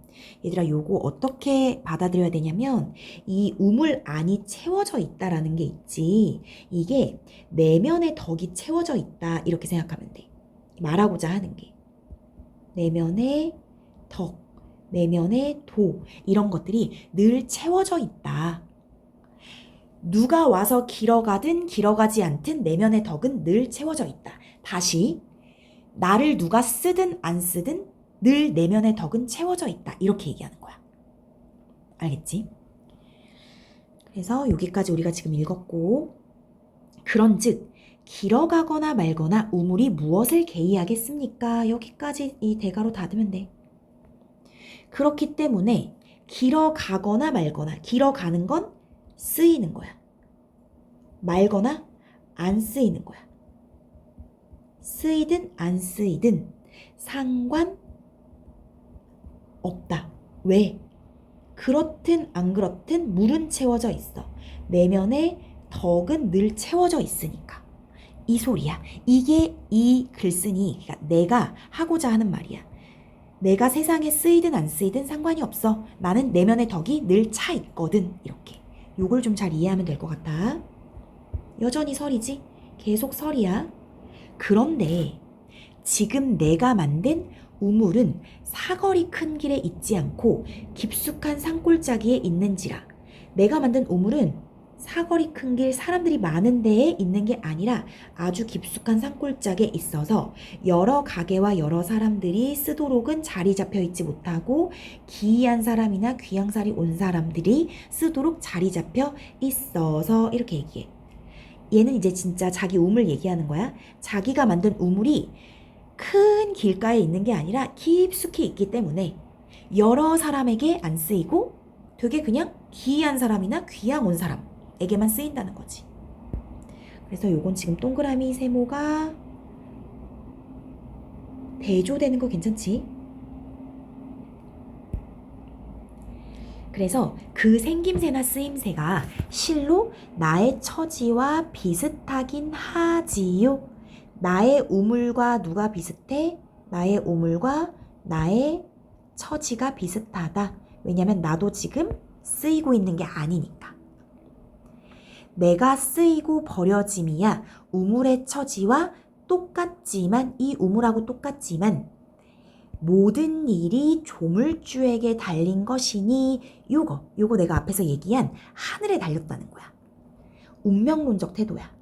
얘들아, 요거 어떻게 받아들여야 되냐면 이 우물 안이 채워져 있다라는 게 있지. 이게 내면의 덕이 채워져 있다. 이렇게 생각하면 돼. 말하고자 하는 게. 내면의 덕, 내면의 도 이런 것들이 늘 채워져 있다. 누가 와서 길어가든 길어가지 않든 내면의 덕은 늘 채워져 있다. 다시 나를 누가 쓰든 안 쓰든 늘 내면의 덕은 채워져 있다. 이렇게 얘기하는 거야. 알겠지? 그래서 여기까지 우리가 지금 읽었고 그런즉 길어가거나 말거나 우물이 무엇을 개의하겠습니까? 여기까지 이 대가로 닫으면 돼. 그렇기 때문에 길어가거나 말거나 길어가는 건 쓰이는 거야. 말거나 안 쓰이는 거야. 쓰이든 안 쓰이든 상관 없다. 왜? 그렇든 안 그렇든 물은 채워져 있어. 내면의 덕은 늘 채워져 있으니까. 이 소리야. 이게 이 글쓴이 그러니까 내가 하고자 하는 말이야. 내가 세상에 쓰이든 안 쓰이든 상관이 없어. 나는 내면의 덕이 늘 차 있거든. 이렇게. 요걸 좀 잘 이해하면 될 것 같아. 여전히 설이지? 계속 설이야. 그런데 지금 내가 만든 우물은 사거리 큰 길에 있지 않고 깊숙한 산골짜기에 있는지라. 내가 만든 우물은 사거리 큰 길 사람들이 많은 데에 있는 게 아니라 아주 깊숙한 산골짜기에 있어서 여러 가게와 여러 사람들이 쓰도록은 자리 잡혀 있지 못하고 기이한 사람이나 귀양살이 온 사람들이 쓰도록 자리 잡혀 있어서 이렇게 얘기해. 얘는 이제 진짜 자기 우물 얘기하는 거야. 자기가 만든 우물이 큰 길가에 있는 게 아니라 깊숙이 있기 때문에 여러 사람에게 안 쓰이고 되게 그냥 기이한 사람이나 귀양 온 사람에게만 쓰인다는 거지. 그래서 요건 지금 동그라미 세모가 대조되는 거 괜찮지? 그래서 그 생김새나 쓰임새가 실로 나의 처지와 비슷하긴 하지요. 나의 우물과 누가 비슷해? 나의 우물과 나의 처지가 비슷하다. 왜냐면 나도 지금 쓰이고 있는 게 아니니까. 내가 쓰이고 버려짐이야 우물의 처지와 똑같지만 이 우물하고 똑같지만 모든 일이 조물주에게 달린 것이니 요거 내가 앞에서 얘기한 하늘에 달렸다는 거야. 운명론적 태도야.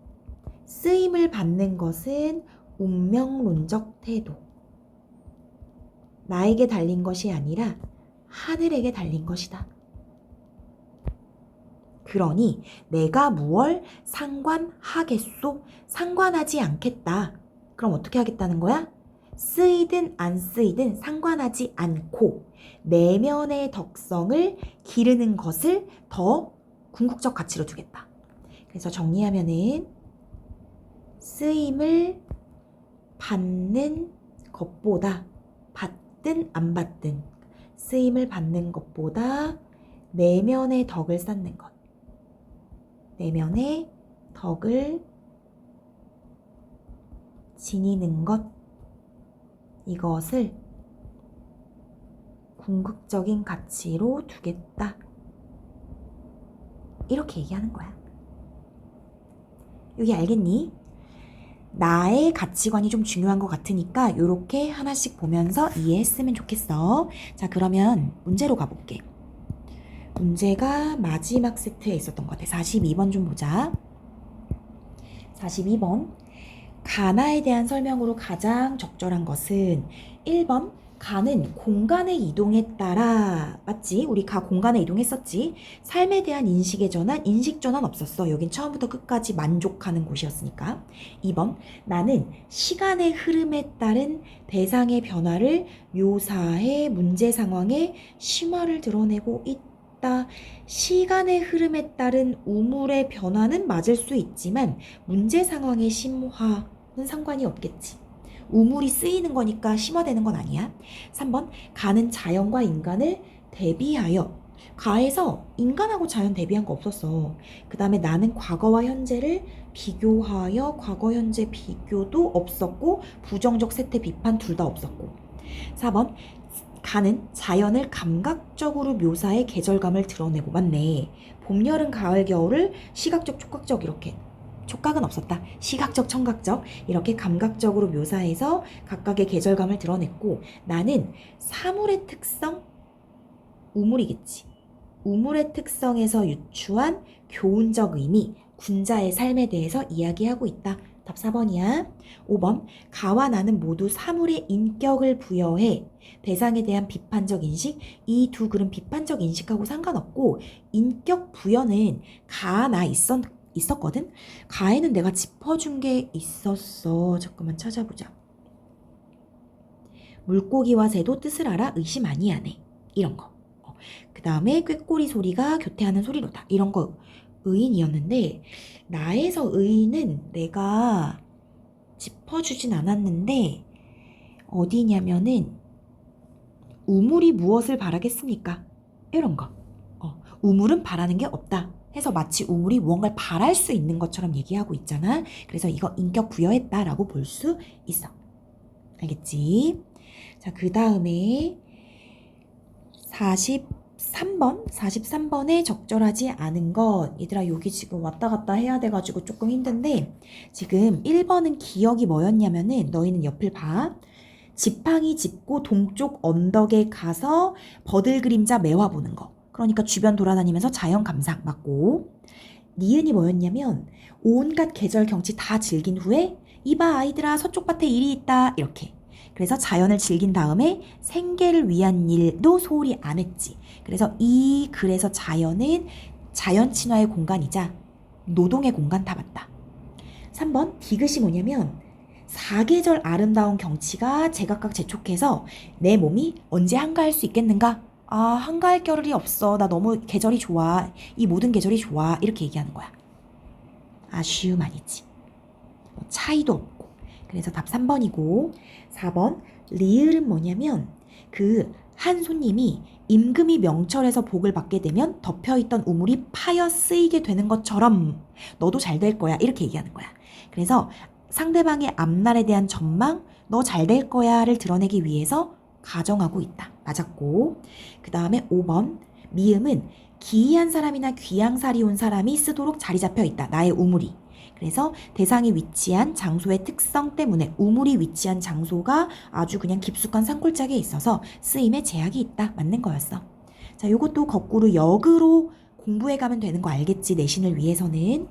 쓰임을 받는 것은 운명론적 태도. 나에게 달린 것이 아니라 하늘에게 달린 것이다. 그러니 내가 무얼 상관하겠소? 상관하지 않겠다. 그럼 어떻게 하겠다는 거야? 쓰이든 안 쓰이든 상관하지 않고 내면의 덕성을 기르는 것을 더 궁극적 가치로 두겠다. 그래서 정리하면은 쓰임을 받는 것보다 받든 안 받든 쓰임을 받는 것보다 내면의 덕을 쌓는 것. 내면의 덕을 지니는 것. 이것을 궁극적인 가치로 두겠다. 이렇게 얘기하는 거야. 여기 알겠니? 나의 가치관이 좀 중요한 것 같으니까 이렇게 하나씩 보면서 이해했으면 좋겠어. 자, 그러면 문제로 가볼게. 문제가 마지막 세트에 있었던 것 같아. 42번 좀 보자. 42번. 가나에 대한 설명으로 가장 적절한 것은 1번 가는 공간의 이동에 따라 맞지? 우리 가 공간에 이동했었지. 삶에 대한 인식의 전환, 인식 전환 없었어. 여긴 처음부터 끝까지 만족하는 곳이었으니까. 2번 나는 시간의 흐름에 따른 대상의 변화를 묘사해 문제 상황에 심화를 드러내고 있다. 시간의 흐름에 따른 우물의 변화는 맞을 수 있지만 문제 상황의 심화는 상관이 없겠지. 우물이 쓰이는 거니까 심화되는 건 아니야. 3번 가는 자연과 인간을 대비하여. 가에서 인간하고 자연 대비한 거 없었어. 그 다음에 나는 과거와 현재를 비교하여. 과거 현재 비교도 없었고 부정적 세태 비판 둘 다 없었고. 4번 가는 자연을 감각적으로 묘사해 계절감을 드러내고. 맞네. 봄, 여름, 가을, 겨울을 시각적, 촉각적 이렇게. 촉각은 없었다. 시각적, 청각적 이렇게 감각적으로 묘사해서 각각의 계절감을 드러냈고 나는 사물의 특성, 우물이겠지. 우물의 특성에서 유추한 교훈적 의미, 군자의 삶에 대해서 이야기하고 있다. 답 4번이야. 5번 가와 나는 모두 사물의 인격을 부여해 대상에 대한 비판적 인식. 이 두 글은 비판적 인식하고 상관없고 인격 부여는 가, 나 있었거든? 가에는 내가 짚어준 게 있었어. 잠깐만 찾아보자. 물고기와 새도 뜻을 알아 의심 아니하네. 이런 거. 그 다음에 꾀꼬리 소리가 교태하는 소리로다. 이런 거 의인이었는데 나에서 의인은 내가 짚어주진 않았는데 어디냐면은 우물이 무엇을 바라겠습니까? 이런 거. 우물은 바라는 게 없다. 해서 마치 우물이 무언가를 바랄 수 있는 것처럼 얘기하고 있잖아. 그래서 이거 인격 부여했다라고 볼 수 있어. 알겠지? 자, 그 다음에 43번에 적절하지 않은 것. 얘들아 여기 지금 왔다 갔다 해야 돼가지고 조금 힘든데 지금 1번은 기억이 뭐였냐면은 너희는 옆을 봐. 지팡이 짚고 동쪽 언덕에 가서 버들 그림자 매화 보는 거. 그러니까 주변 돌아다니면서 자연 감상 맞고. 니은이 뭐였냐면 온갖 계절 경치 다 즐긴 후에 이봐 아이들아 서쪽 밭에 일이 있다 이렇게. 그래서 자연을 즐긴 다음에 생계를 위한 일도 소홀히 안 했지. 그래서 이 글에서 자연은 자연 친화의 공간이자 노동의 공간 다 맞다. 3번 디귿이 뭐냐면 사계절 아름다운 경치가 제각각 재촉해서 내 몸이 언제 한가할 수 있겠는가? 아, 한가할 겨를이 없어. 나 너무 계절이 좋아. 이 모든 계절이 좋아. 이렇게 얘기하는 거야. 아쉬움 아니지. 차이도 없고. 그래서 답 3번이고 4번 리을은 뭐냐면 그 한 손님이 임금이 명철에서 복을 받게 되면 덮여있던 우물이 파여 쓰이게 되는 것처럼 너도 잘 될 거야. 이렇게 얘기하는 거야. 그래서 상대방의 앞날에 대한 전망, 너 잘 될 거야를 드러내기 위해서 가정하고 있다. 맞았고. 그 다음에 5번 미음은 기이한 사람이나 귀양살이 온 사람이 쓰도록 자리 잡혀 있다. 나의 우물이. 그래서 대상이 위치한 장소의 특성 때문에 우물이 위치한 장소가 아주 그냥 깊숙한 산골짜기에 있어서 쓰임에 제약이 있다. 맞는 거였어. 자, 요것도 거꾸로 역으로 공부해가면 되는 거 알겠지? 내신을 위해서는.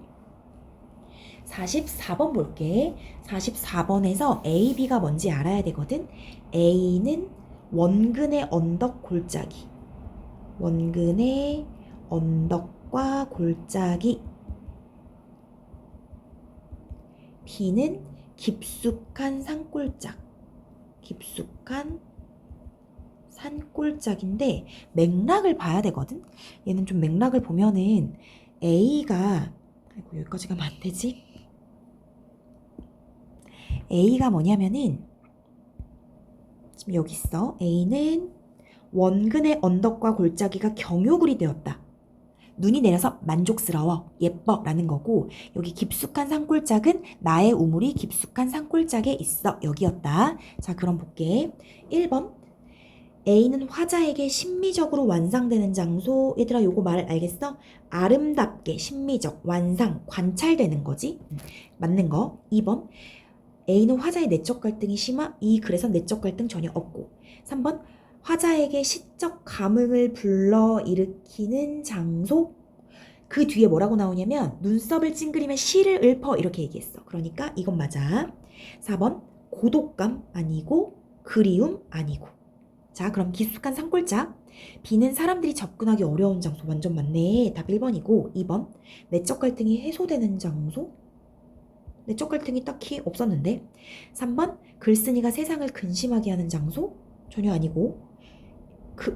44번 볼게. 44번에서 A, B가 뭔지 알아야 되거든. A는 원근의 언덕 골짜기. 원근의 언덕과 골짜기. B는 깊숙한 산골짜기. 깊숙한 산골짜기인데 맥락을 봐야 되거든. 얘는 좀 맥락을 보면은 A가 아이고 여기까지 가면 안 되지. A가 뭐냐면은 지금 여기 있어. A는 원근의 언덕과 골짜기가 경유굴이 되었다. 눈이 내려서 만족스러워, 예뻐 라는 거고, 여기 깊숙한 산골짜기는 나의 우물이 깊숙한 산골짜기에 있어 여기였다. 자, 그럼 볼게. 1번 A는 화자에게 심미적으로 완상되는 장소. 얘들아 요거 말 알겠어? 아름답게, 심미적, 완상, 관찰되는 거지. 맞는 거. 2번 A는 화자의 내적 갈등이 심하. 이 글에서 내적 갈등 전혀 없고. 3번 화자에게 시적 감흥을 불러일으키는 장소. 그 뒤에 뭐라고 나오냐면 눈썹을 찡그리며 시를 읊어 이렇게 얘기했어. 그러니까 이건 맞아. 4번 고독감 아니고 그리움 아니고. 자, 그럼 깊숙한 산골짜. B는 사람들이 접근하기 어려운 장소. 완전 맞네. 답 1번이고. 2번 내적 갈등이 해소되는 장소. 내적 갈등이 딱히 없었는데. 3번 글쓴이가 세상을 근심하게 하는 장소. 전혀 아니고.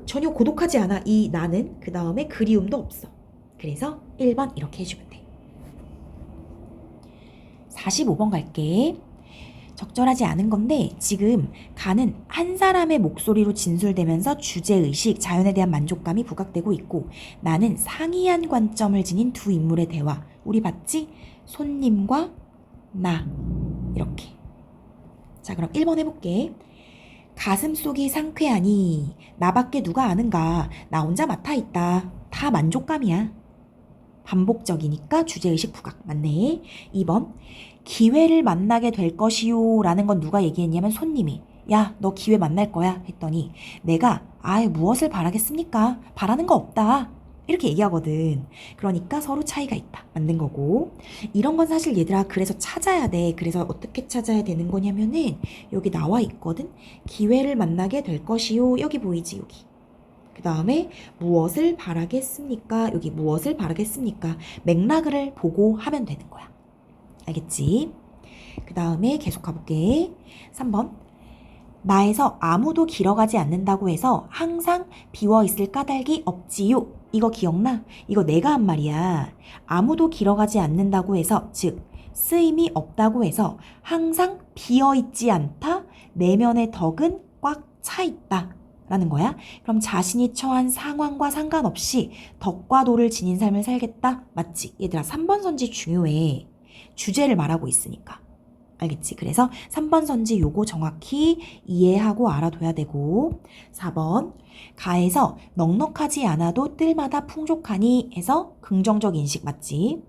전혀 고독하지 않아 이 나는. 그 다음에 그리움도 없어. 그래서 1번 이렇게 해주면 돼. 45번 갈게. 적절하지 않은 건데 지금 가는 한 사람의 목소리로 진술되면서 주제의식, 자연에 대한 만족감이 부각되고 있고, 나는 상이한 관점을 지닌 두 인물의 대화. 우리 봤지? 손님과 나. 이렇게. 자, 그럼 1번 해볼게. 가슴속이 상쾌하니 나밖에 누가 아는가. 나 혼자 맡아있다. 다 만족감이야. 반복적이니까 주제의식 부각. 맞네. 2번 기회를 만나게 될 것이요 라는 건 누가 얘기했냐면 손님이. 야, 너 기회 만날 거야 했더니 내가 무엇을 바라겠습니까? 바라는 거 없다. 이렇게 얘기하거든. 그러니까 서로 차이가 있다. 맞는 거고. 이런 건 사실 얘들아 그래서 찾아야 돼. 그래서 어떻게 찾아야 되는 거냐면은 여기 나와 있거든. 기회를 만나게 될 것이요. 여기 보이지? 여기. 그 다음에 무엇을 바라겠습니까? 여기 무엇을 바라겠습니까? 맥락을 보고 하면 되는 거야. 알겠지? 그 다음에 계속 가볼게. 3번 나에서 아무도 길어가지 않는다고 해서 항상 비워있을 까닭이 없지요. 이거 기억나? 이거 내가 한 말이야. 아무도 길어가지 않는다고 해서, 즉 쓰임이 없다고 해서 항상 비어있지 않다. 내면의 덕은 꽉 차 있다 라는 거야. 그럼 자신이 처한 상황과 상관없이 덕과 도를 지닌 삶을 살겠다. 맞지? 얘들아 3번 선지 중요해. 주제를 말하고 있으니까. 알겠지? 그래서 3번 선지 요거 정확히 이해하고 알아둬야 되고. 4번 가에서 넉넉하지 않아도 뜰마다 풍족하니 해서 긍정적 인식. 맞지?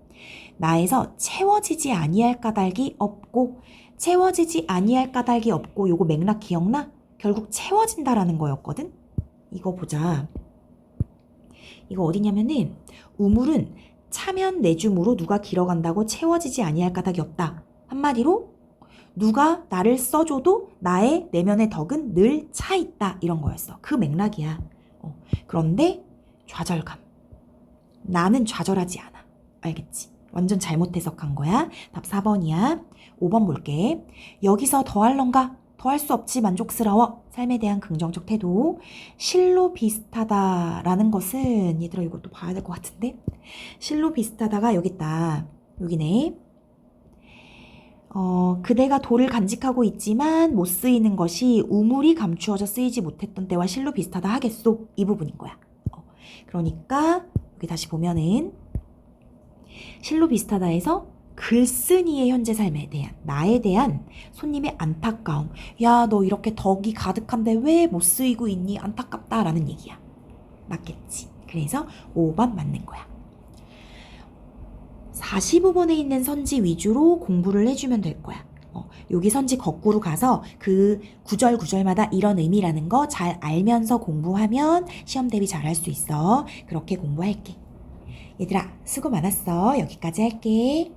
나에서 채워지지 아니할 까닭이 없고. 채워지지 아니할 까닭이 없고 요거 맥락 기억나? 결국 채워진다라는 거였거든? 이거 보자. 이거 어디냐면은 우물은 차면 내주무로 누가 길어간다고 채워지지 아니할 까닭이 없다. 한마디로 누가 나를 써줘도 나의 내면의 덕은 늘 차 있다. 이런 거였어. 그 맥락이야. 그런데 좌절감. 나는 좌절하지 않아. 알겠지? 완전 잘못 해석한 거야. 답 4번이야. 5번 볼게. 여기서 더할런가? 더할 수 없지. 만족스러워. 삶에 대한 긍정적 태도. 실로 비슷하다라는 것은 얘들아 이것도 봐야 될 것 같은데. 실로 비슷하다가 여기 있다. 여기네. 그대가 돌을 간직하고 있지만 못 쓰이는 것이 우물이 감추어져 쓰이지 못했던 때와 실로 비슷하다 하겠소. 이 부분인 거야. 그러니까 여기 다시 보면은 실로 비슷하다에서 글쓴이의 현재 삶에 대한, 나에 대한 손님의 안타까움. 야, 너 이렇게 덕이 가득한데 왜 못 쓰이고 있니? 안타깝다라는 얘기야. 맞겠지? 그래서 5번 맞는 거야. 45번에 있는 선지 위주로 공부를 해주면 될 거야. 여기 선지 거꾸로 가서 그 구절마다 이런 의미라는 거 잘 알면서 공부하면 시험 대비 잘 할 수 있어. 그렇게 공부할게. 얘들아 수고 많았어. 여기까지 할게.